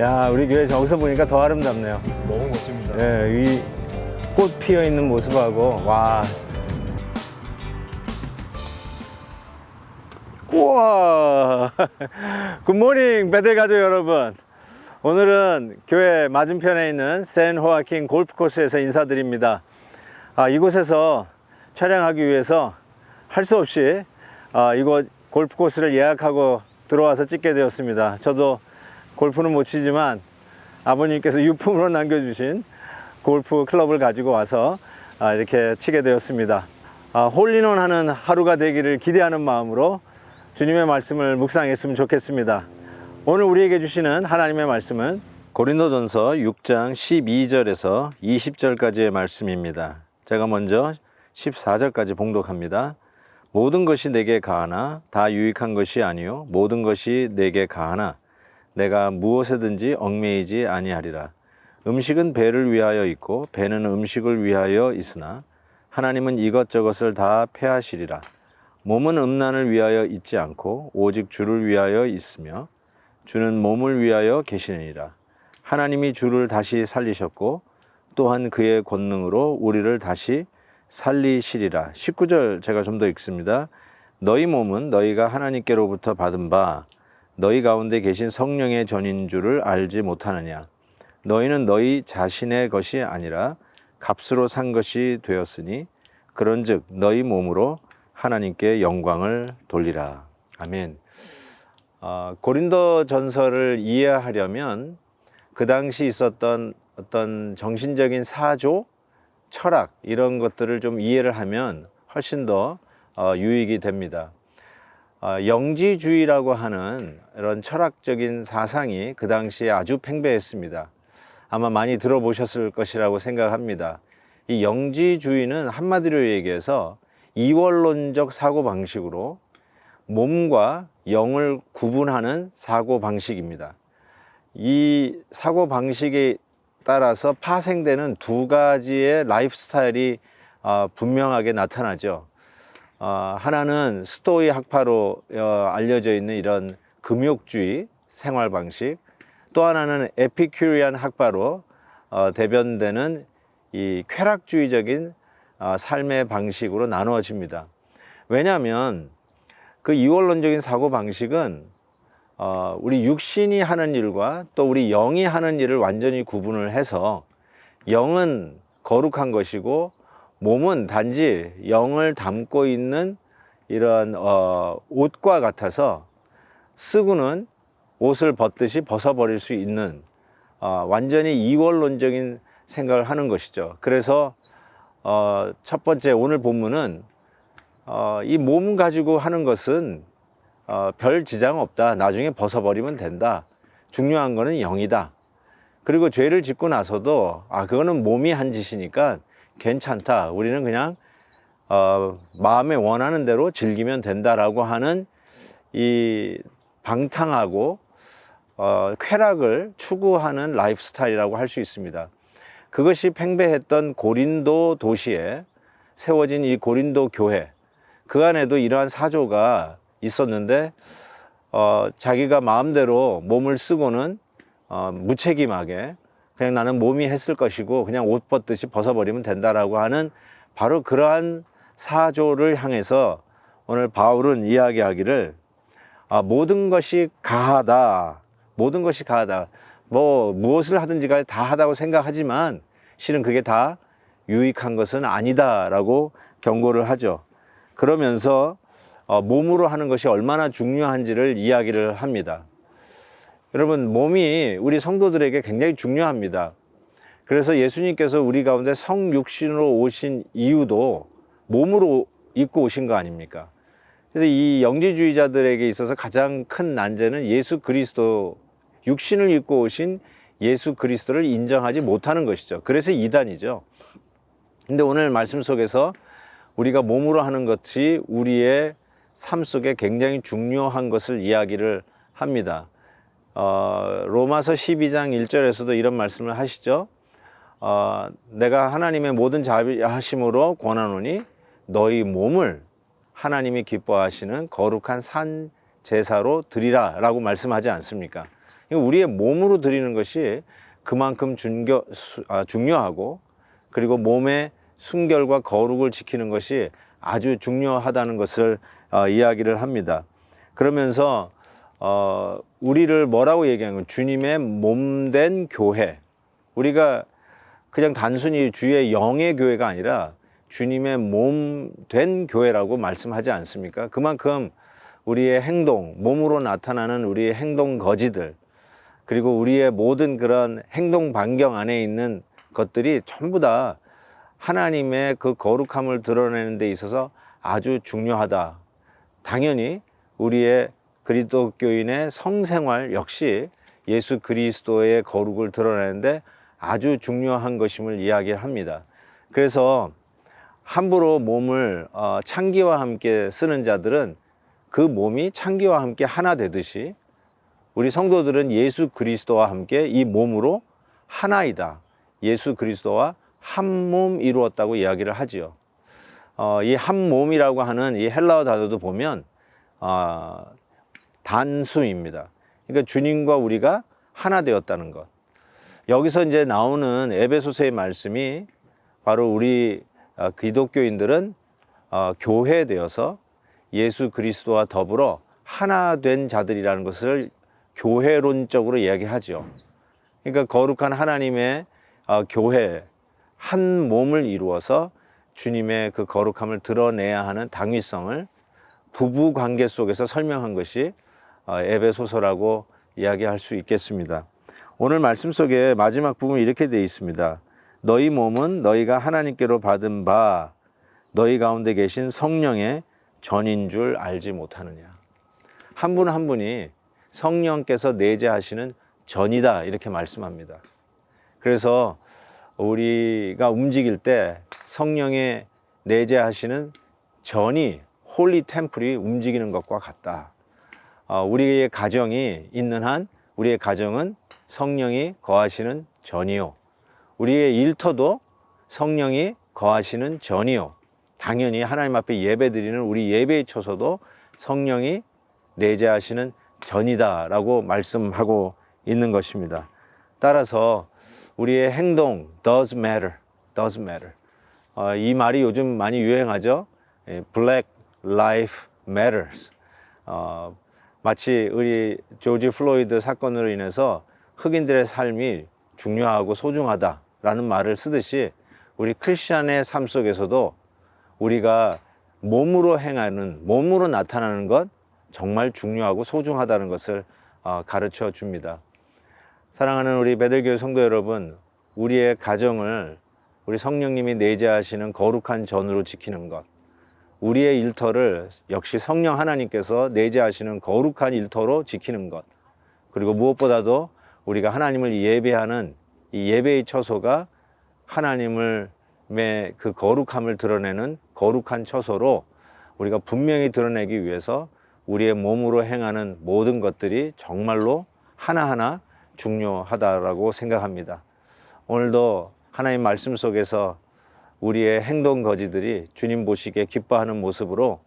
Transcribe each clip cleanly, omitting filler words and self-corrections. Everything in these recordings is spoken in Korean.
야, 우리 교회 저기서 보니까 더 아름답네요. 너무 멋집니다. 예, 이 꽃 피어 있는 모습하고, 와. 우와! 굿모닝, 베들 가족 여러분. 오늘은 교회 맞은편에 있는 샌 호아킨 골프 코스에서 인사드립니다. 이곳에서 촬영하기 위해서 할 수 없이 이곳 골프 코스를 예약하고 들어와서 찍게 되었습니다. 저도 골프는 못 치지만 아버님께서 유품으로 남겨주신 골프 클럽을 가지고 와서 이렇게 치게 되었습니다. 홀인원 하는 하루가 되기를 기대하는 마음으로 주님의 말씀을 묵상했으면 좋겠습니다. 오늘 우리에게 주시는 하나님의 말씀은 고린도전서 6장 12절에서 20절까지의 말씀입니다. 제가 먼저 14절까지 봉독합니다. 모든 것이 내게 가하나 다 유익한 것이 아니요 모든 것이 내게 가하나 내가 무엇에든지 얽매이지 아니하리라. 음식은 배를 위하여 있고 배는 음식을 위하여 있으나 하나님은 이것저것을 다 패하시리라. 몸은 음란을 위하여 있지 않고 오직 주를 위하여 있으며 주는 몸을 위하여 계시느니라. 하나님이 주를 다시 살리셨고 또한 그의 권능으로 우리를 다시 살리시리라. 19절 제가 좀 더 읽습니다. 너희 몸은 너희가 하나님께로부터 받은 바 너희 가운데 계신 성령의 전인 줄을 알지 못하느냐. 너희는 너희 자신의 것이 아니라 값으로 산 것이 되었으니 그런즉 너희 몸으로 하나님께 영광을 돌리라. 아멘. 고린도 전서를 이해하려면 그 당시 있었던 어떤 정신적인 사조, 철학 이런 것들을 좀 이해를 하면 훨씬 더 유익이 됩니다. 영지주의라고 하는 이런 철학적인 사상이 그 당시에 아주 팽배했습니다. 아마 많이 들어보셨을 것이라고 생각합니다. 이 영지주의는 한마디로 얘기해서 이원론적 사고방식으로 몸과 영을 구분하는 사고방식입니다. 이 사고방식에 따라서 파생되는 두 가지의 라이프 스타일이 분명하게 나타나죠. 하나는 스토이 학파로 알려져 있는 이런 금욕주의 생활 방식, 또 하나는 에피큐리안 학파로 대변되는 이 쾌락주의적인 삶의 방식으로 나누어집니다. 왜냐하면 그 이원론적인 사고 방식은 우리 육신이 하는 일과 또 우리 영이 하는 일을 완전히 구분을 해서 영은 거룩한 것이고 몸은 단지 영을 담고 있는 이런 옷과 같아서 쓰고는 옷을 벗듯이 벗어버릴 수 있는 완전히 이원론적인 생각을 하는 것이죠. 그래서 첫 번째 오늘 본문은 이 몸 가지고 하는 것은 별 지장 없다. 나중에 벗어버리면 된다. 중요한 거는 영이다. 그리고 죄를 짓고 나서도 그거는 몸이 한 짓이니까 괜찮다. 우리는 그냥 마음에 원하는 대로 즐기면 된다라고 하는 이 방탕하고 쾌락을 추구하는 라이프 스타일이라고 할 수 있습니다. 그것이 팽배했던 고린도 도시에 세워진 이 고린도 교회, 그 안에도 이러한 사조가 있었는데 자기가 마음대로 몸을 쓰고는 무책임하게 그냥 나는 몸이 했을 것이고 그냥 옷 벗듯이 벗어버리면 된다라고 하는 바로 그러한 사조를 향해서 오늘 바울은 이야기하기를 모든 것이 가하다. 모든 것이 가하다. 무엇을 하든지 간에 다 하다고 생각하지만 실은 그게 다 유익한 것은 아니다라고 경고를 하죠. 그러면서 몸으로 하는 것이 얼마나 중요한지를 이야기를 합니다. 여러분, 몸이 우리 성도들에게 굉장히 중요합니다. 그래서 예수님께서 우리 가운데 성육신으로 오신 이유도 몸으로 입고 오신 거 아닙니까? 그래서 이 영지주의자들에게 있어서 가장 큰 난제는 예수 그리스도, 육신을 입고 오신 예수 그리스도를 인정하지 못하는 것이죠. 그래서 이단이죠. 근데 오늘 말씀 속에서 우리가 몸으로 하는 것이 우리의 삶 속에 굉장히 중요한 것을 이야기를 합니다. 로마서 12장 1절에서도 이런 말씀을 하시죠. 내가 하나님의 모든 자비하심으로 권하노니 너희 몸을 하나님이 기뻐하시는 거룩한 산 제사로 드리라 라고 말씀하지 않습니까? 우리의 몸으로 드리는 것이 그만큼 중요하고, 그리고 몸의 순결과 거룩을 지키는 것이 아주 중요하다는 것을 이야기를 합니다. 그러면서 우리를 뭐라고 얘기하는 건 주님의 몸된 교회. 우리가 그냥 단순히 주의 영의 교회가 아니라 주님의 몸된 교회라고 말씀하지 않습니까? 그만큼 우리의 행동, 몸으로 나타나는 우리의 행동 거지들, 그리고 우리의 모든 그런 행동 반경 안에 있는 것들이 전부 다 하나님의 그 거룩함을 드러내는 데 있어서 아주 중요하다. 당연히 우리의 그리스도교인의 성생활 역시 예수 그리스도의 거룩을 드러내는데 아주 중요한 것임을 이야기를 합니다. 그래서 함부로 몸을 창기와 함께 쓰는 자들은 그 몸이 창기와 함께 하나 되듯이 우리 성도들은 예수 그리스도와 함께 이 몸으로 하나이다. 예수 그리스도와 한 몸 이루었다고 이야기를 하지요. 이 한 몸이라고 하는 이 헬라어 단어도 보면 단수입니다. 그러니까 주님과 우리가 하나 되었다는 것. 여기서 이제 나오는 에베소서의 말씀이 바로 우리 기독교인들은 교회되어서 예수 그리스도와 더불어 하나 된 자들이라는 것을 교회론적으로 이야기하죠. 그러니까 거룩한 하나님의 교회, 한 몸을 이루어서 주님의 그 거룩함을 드러내야 하는 당위성을 부부 관계 속에서 설명한 것이 에베소서라고 이야기할 수 있겠습니다. 오늘 말씀 속에 마지막 부분이 이렇게 되어 있습니다. 너희 몸은 너희가 하나님께로 받은 바 너희 가운데 계신 성령의 전인 줄 알지 못하느냐. 한 분 한 분이 성령께서 내재하시는 전이다 이렇게 말씀합니다. 그래서 우리가 움직일 때 성령의 내재하시는 전이 홀리 템플이 움직이는 것과 같다. 우리의 가정이 있는 한 우리의 가정은 성령이 거하시는 전이요. 우리의 일터도 성령이 거하시는 전이요. 당연히 하나님 앞에 예배드리는 우리 예배의 처소도 성령이 내재하시는 전이다라고 말씀하고 있는 것입니다. 따라서 우리의 행동 does matter. 이 말이 요즘 많이 유행하죠. Black Life Matters. 마치 우리 조지 플로이드 사건으로 인해서 흑인들의 삶이 중요하고 소중하다라는 말을 쓰듯이 우리 크리스찬의 삶 속에서도 우리가 몸으로 행하는, 몸으로 나타나는 것 정말 중요하고 소중하다는 것을 가르쳐 줍니다. 사랑하는 우리 베들교회 성도 여러분, 우리의 가정을 우리 성령님이 내재하시는 거룩한 전으로 지키는 것, 우리의 일터를 역시 성령 하나님께서 내재하시는 거룩한 일터로 지키는 것, 그리고 무엇보다도 우리가 하나님을 예배하는 이 예배의 처소가 하나님의 그 거룩함을 드러내는 거룩한 처소로 우리가 분명히 드러내기 위해서 우리의 몸으로 행하는 모든 것들이 정말로 하나하나 중요하다라고 생각합니다. 오늘도 하나님 말씀 속에서 우리의 행동 거지들이 주님 보시기에 기뻐하는 모습으로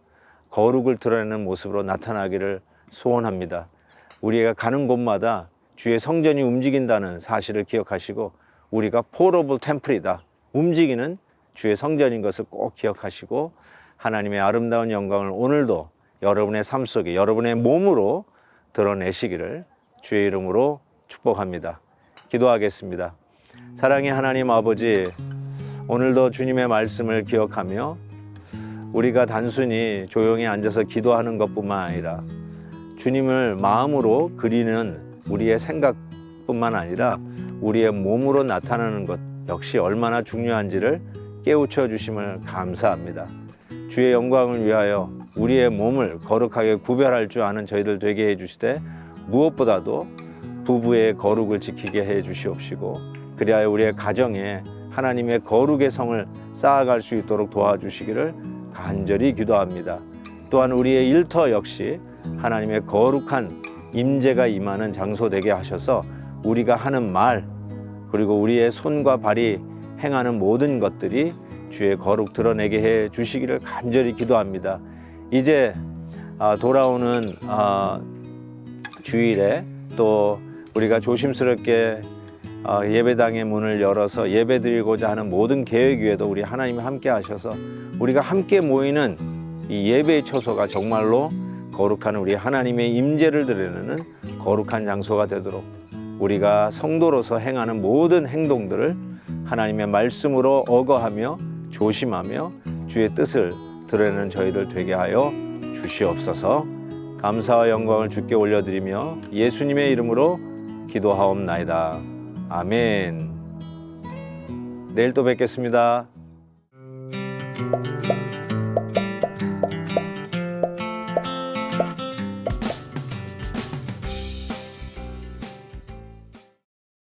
거룩을 드러내는 모습으로 나타나기를 소원합니다. 우리가 가는 곳마다 주의 성전이 움직인다는 사실을 기억하시고 우리가 포러블 템플이다, 움직이는 주의 성전인 것을 꼭 기억하시고 하나님의 아름다운 영광을 오늘도 여러분의 삶 속에 여러분의 몸으로 드러내시기를 주의 이름으로 축복합니다. 기도하겠습니다. 사랑의 하나님 아버지, 오늘도 주님의 말씀을 기억하며 우리가 단순히 조용히 앉아서 기도하는 것뿐만 아니라 주님을 마음으로 그리는 우리의 생각뿐만 아니라 우리의 몸으로 나타나는 것 역시 얼마나 중요한지를 깨우쳐 주심을 감사합니다. 주의 영광을 위하여 우리의 몸을 거룩하게 구별할 줄 아는 저희들 되게 해주시되 무엇보다도 부부의 거룩을 지키게 해 주시옵시고 그리하여 우리의 가정에 하나님의 거룩의 성을 쌓아갈 수 있도록 도와주시기를 간절히 기도합니다. 또한 우리의 일터 역시 하나님의 거룩한 임재가 임하는 장소 되게 하셔서 우리가 하는 말 그리고 우리의 손과 발이 행하는 모든 것들이 주의 거룩 드러내게 해 주시기를 간절히 기도합니다. 이제 돌아오는 주일에 또 우리가 조심스럽게 예배당의 문을 열어서 예배드리고자 하는 모든 계획 위에도 우리 하나님이 함께 하셔서 우리가 함께 모이는 이 예배의 처소가 정말로 거룩한 우리 하나님의 임재를 드러내는 거룩한 장소가 되도록 우리가 성도로서 행하는 모든 행동들을 하나님의 말씀으로 어거하며 조심하며 주의 뜻을 드러내는 저희들 되게 하여 주시옵소서. 감사와 영광을 주께 올려드리며 예수님의 이름으로 기도하옵나이다. 아멘. 내일 또 뵙겠습니다.